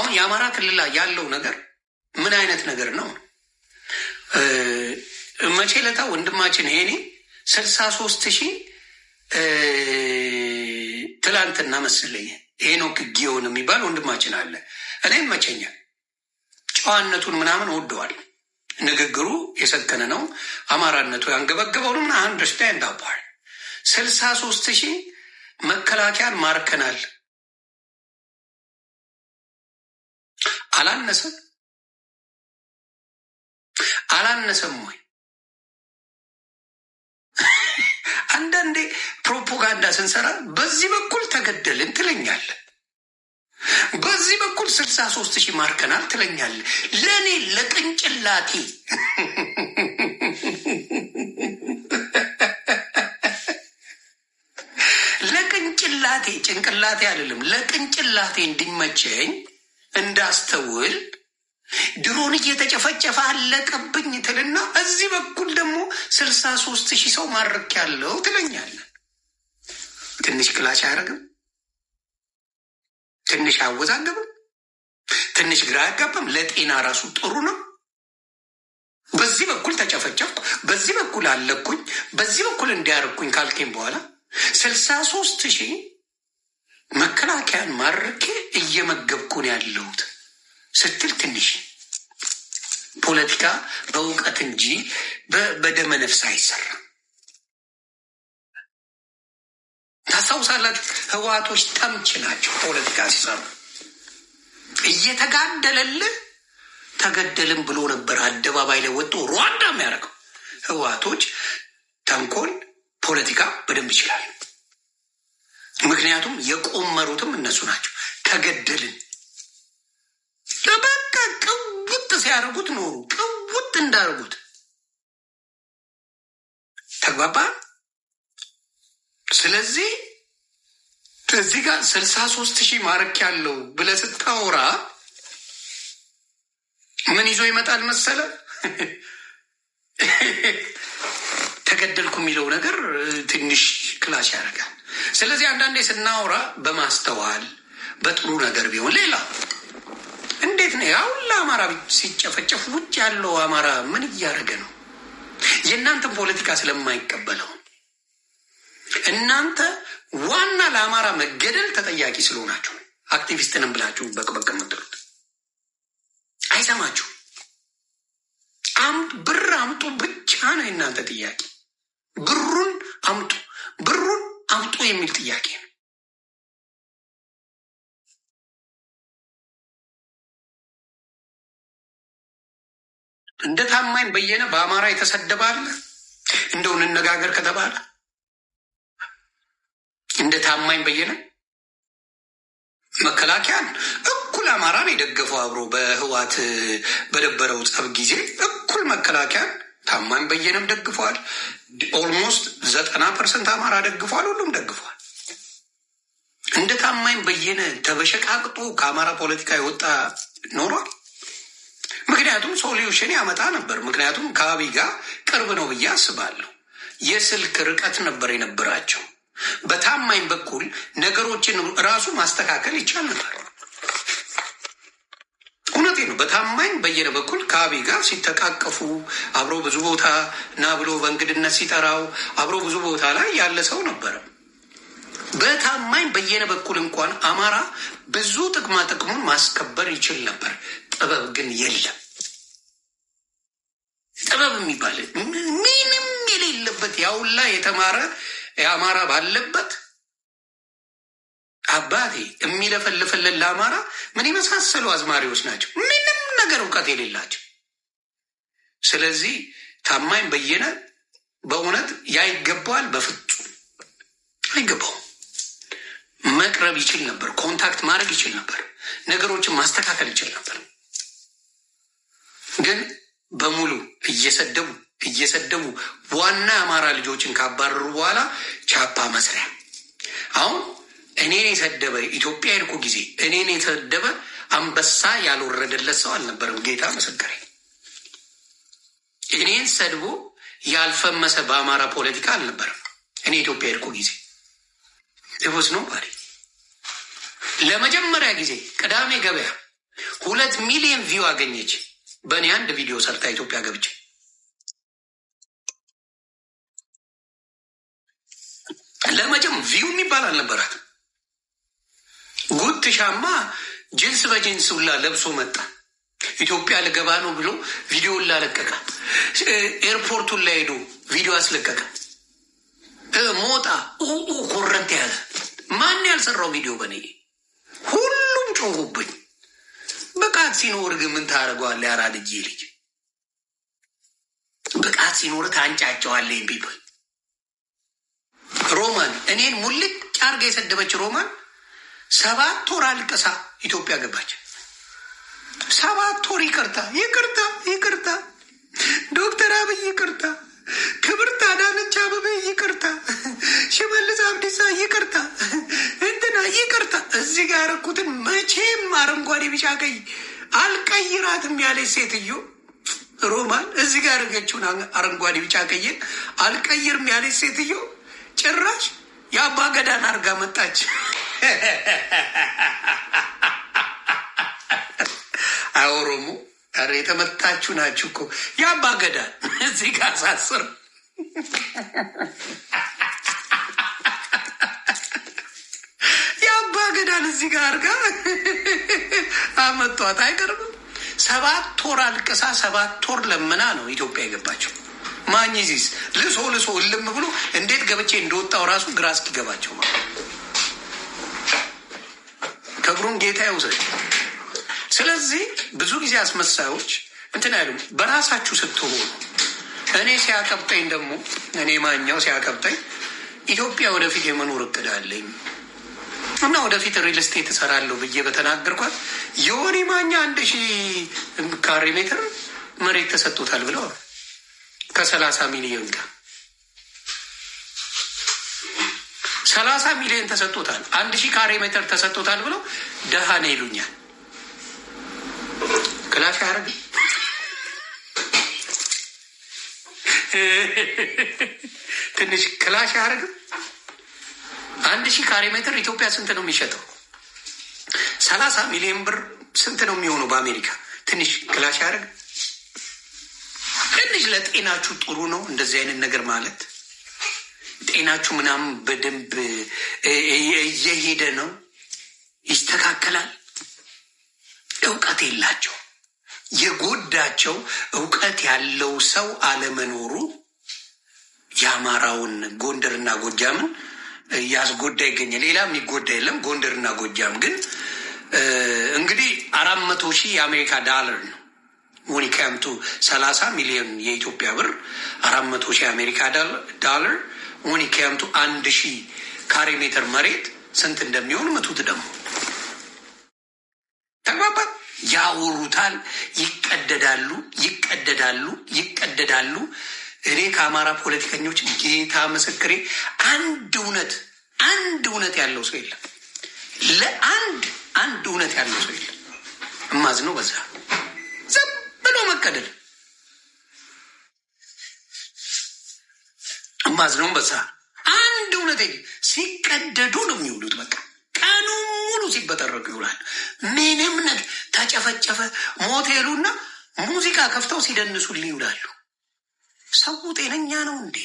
አሁን የአማራ ክልል ላይ ያለው ነገር ምን አይነት ነገር ነው? መቼ ለታ ወንድማችን ይሄኔ 63,000 ትላንትና መስለኝ ሄኖክ ጊዮን የሚባል ወንድማችን አለ። እኔም መቸኛል ጨዋነቱን ምናምን ወደዋል። ንግግሩ የሰከነ ነው። አማራነቱ ያንገበገበው ነው። ምናምን አንደርስታንድ አባል 63,000 መከላከያን ማርከናል። አላነሰም ወይ? አንዳንዴ ፕሮፓጋንዳ ስንሰራ በዚህ በኩል ተገደልን ትለኛለህ፣ በዚህ በኩል 63,000 ማርከናል ትለኛለህ። ለእኔ ለቅንጭላቴ ጭንቅላቴ አይደለም ለቅንጭላቴ እንዲመቸኝ እንዳስተውል ድሮን እየተጨፈጨፈ አለቀብኝ ትልና እዚህ በኩል ደግሞ 63,000 ሰው ማረክ ያለው ትለኛለህ። ትንሽ ክላሽ አያደርግም? ትንሽ አወዛገብም? ትንሽ ግራ አያጋባም? ለጤና ራሱ ጥሩ ነው። በዚህ በኩል ተጨፈጨፍኩ፣ በዚህ በኩል አለኩኝ፣ በዚህ በኩል እንዲያርኩኝ ካልከኝ በኋላ 63,000 መከላከያን ማርኬ እየመገብኩን ያለሁት ስትል ትንሽ ፖለቲካ በእውቀት እንጂ በደመ ነፍስ አይሰራም። ታስታውሳላችሁ? ህወሓቶች ተምች ናቸው። ፖለቲካ ሲሰሩ እየተጋደለልህ ተገደልም ብሎ ነበር አደባባይ ላይ ወጥቶ ሩዋንዳ የሚያደርገው። ህወሓቶች ተንኮል፣ ፖለቲካ በደንብ ይችላሉ። ምክንያቱም የቆመሩትም እነሱ ናቸው። ተገደልን በቃ ቅውጥ ሲያደርጉት ኖሩ። ቅውጥ እንዳደርጉት ተግባባ። ስለዚህ እዚህ ጋር 63,000 ማረክ ያለው ብለህ ስታወራ ምን ይዞ ይመጣል መሰለ? ተገደልኩ የሚለው ነገር ትንሽ ክላሽ ያደርጋል። ስለዚህ አንዳንዴ ስናወራ በማስተዋል በጥሩ ነገር ቢሆን። ሌላ እንዴት ነው ያው ለአማራ ሲጨፈጨፍ ውጭ ያለው አማራ ምን እያደረገ ነው? የእናንተን ፖለቲካ ስለማይቀበለው እናንተ ዋና ለአማራ መገደል ተጠያቂ ስለሆናችሁ አክቲቪስትንም ብላችሁ በቅበቅ የምትሉት አይሰማችሁ። ብር አምጡ ብቻ ነው የእናንተ ጥያቄ። ብሩን አምጡ የሚል ጥያቄ ነው። እንደ ታማኝ በየነ በአማራ የተሰደባለ እንደው እንነጋገር ከተባለ እንደ ታማኝ በየነ መከላከያን እኩል አማራን የደገፈው አብሮ በህዋት በነበረው ጸብ ጊዜ እኩል መከላከያን ታማኝ በየነም ደግፈዋል። ኦልሞስት 90% አማራ ደግፈዋል። ሁሉም ደግፈዋል። እንደ ታማኝ በየነ ተበሸቃቅጦ ከአማራ ፖለቲካ የወጣ ኖሯል። ምክንያቱም ሶሉሽን ያመጣ ነበር። ምክንያቱም ከአብይ ጋር ቅርብ ነው ብዬ አስባለሁ። የስልክ ርቀት ነበር የነበራቸው። በታማኝ በኩል ነገሮችን ራሱ ማስተካከል ይቻል ነበር። እውነቴ ነው። በታማኝ በየነ በኩል ከአብይ ጋር ሲተቃቀፉ አብሮ ብዙ ቦታ ና ብሎ በእንግድነት ሲጠራው አብሮ ብዙ ቦታ ላይ ያለ ሰው ነበረ። በታማኝ በየነ በኩል እንኳን አማራ ብዙ ጥቅማ ጥቅሙን ማስከበር ይችል ነበር። ጥበብ ግን የለም። ጥበብ የሚባል ምንም የሌለበት ያውላ የተማረ የአማራ ባለበት አባቴ የሚለፈልፍልን ለአማራ ምን የመሳሰሉ አዝማሪዎች ናቸው። ምንም ነገር እውቀት የሌላቸው። ስለዚህ ታማኝ በየነ በእውነት ያይገባዋል። በፍጹም አይገባውም። መቅረብ ይችል ነበር። ኮንታክት ማድረግ ይችል ነበር። ነገሮችን ማስተካከል ይችል ነበር። ግን በሙሉ እየሰደቡ ዋና የአማራ ልጆችን ካባረሩ በኋላ ቻፓ መስሪያ። አሁን እኔን የሰደበ ኢትዮጵያ ሄድኩ ጊዜ እኔን የሰደበ አንበሳ ያልወረደለት ሰው አልነበረም። ጌታ ምስክሬ። እኔን ሰድቦ ያልፈመሰ በአማራ ፖለቲካ አልነበረም። እኔ ኢትዮጵያ ሄድኩ ጊዜ ይወስ ነው ባሪ ለመጀመሪያ ጊዜ ቅዳሜ ገበያ 2 ሚሊዮን ቪው አገኘች በእኔ አንድ ቪዲዮ ሰርታ ኢትዮጵያ ገብቼ። ለመጀም ቪው የሚባል አልነበራት። ጉት ሻማ ጅንስ በጅንስ ሁላ ለብሶ መጣ። ኢትዮጵያ ልገባ ነው ብሎ ቪዲዮን ላለቀቀ። ኤርፖርቱን ላይ ሄዶ ቪዲዮ አስለቀቀ። ሞጣ ኮረንት ያዘ። ማን ያልሰራው ቪዲዮ በኔ? ሁሉም ጮሁብኝ። ብቃት ሲኖር ግን ምን ታደርገዋለህ? ያራድጄ ልጅ ብቃት ሲኖር ታንጫጨዋለህ። ቢባል ሮማን እኔን ሙልጭ አርጋ የሰደበች ሮማን 7 ወር አልቀሳ ኢትዮጵያ ገባች። 7 ወር ይቅርታ፣ ዶክተር አብይ ይቅርታ፣ ክብርት አዳነች አበቤ ይቅርታ፣ ሽመልስ አብዲሳ ይቅርታ፣ እንትና ይቅርታ። እዚህ ጋር ያረኩትን መቼም አረንጓዴ ቢጫ ቀይ አልቀይራትም ያለች ሴትዮ ሮማን እዚህ ጋር ያረገችውን አረንጓዴ ቢጫ ቀይን አልቀይርም ያለች ሴትዮ ጭራሽ የአባ ገዳን አርጋ መጣች። አውሮሙ ኧረ የተመታችሁ ናችሁ እኮ። የአባ ገዳን እዚህ ጋር ሳስር የአባ ገዳን እዚህ ጋር አርጋ አመጧት። አይቀርብም። 7 ወር አልቅሳ 7 ወር ለምና ነው ኢትዮጵያ የገባቸው። ማኝዚስ ልሶ እልም ብሎ እንዴት ገብቼ እንደወጣው ራሱ ግራ እስኪገባቸው ማለት ክብሩን ጌታ ይውሰድ። ስለዚህ ብዙ ጊዜ አስመሳዮች እንትን አይሉም። በራሳችሁ ስትሆኑ እኔ ሲያቀብጠኝ ደግሞ እኔ ማኛው ሲያቀብጠኝ ኢትዮጵያ ወደፊት የመኖር እቅድ አለኝ እና ወደፊት ሪል ስቴት እሰራለሁ ብዬ በተናገርኳት የወኔ ማኛ 1000 ካሬ ሜትር መሬት ተሰጥቶታል ብለው ከ30 ሚሊዮን ጋር 30 ሚሊዮን ተሰጥቶታል፣ 1000 ካሬ ሜትር ተሰጥቶታል ብለው ደሃ ነው ይሉኛል። ክላሽ ያደርግ ትንሽ ክላሽ ያደርግም። 1000 ካሬ ሜትር ኢትዮጵያ ስንት ነው የሚሸጠው? 30 ሚሊዮን ብር ስንት ነው የሚሆነው በአሜሪካ? ትንሽ ክላሽ ያደርግ። ትንሽ ለጤናችሁ ጥሩ ነው እንደዚህ አይነት ነገር ማለት። ጤናችሁ ምናምን በደንብ እየሄደ ነው፣ ይስተካከላል። እውቀት የላቸው። የጎዳቸው እውቀት ያለው ሰው አለመኖሩ የአማራውን ጎንደርና ጎጃምን ያስጎዳ ይገኛል። ሌላ የሚጎዳ የለም። ጎንደርና ጎጃም ግን እንግዲህ 400,000 የአሜሪካ ዳላር ነው። ወኒካምቱ 30 ሚሊዮን የኢትዮጵያ ብር 400,000 የአሜሪካ ዳላር ወኒካምቱ 1000 ካሬ ሜትር መሬት ስንት እንደሚሆን መቱት። ደግሞ ተግባባት። ያወሩታል፣ ይቀደዳሉ። እኔ ከአማራ ፖለቲከኞች ጌታ ምስክሬ አንድ እውነት ያለው ሰው የለም። ለአንድ እውነት ያለው ሰው የለም። እማዝነው በዛ ዝም ብሎ መቀደድ። እማዝነው በዛ አንድ እውነት ሲቀደዱ ነው የሚውሉት። በቃ ቀኑ ሙሉ ሲበጠረቁ ይውላል። ምንም ነገር ተጨፈጨፈ ሞቴሉና ሙዚቃ ከፍተው ሲደንሱልኝ ይውላሉ። ሰው ጤነኛ ነው እንዴ?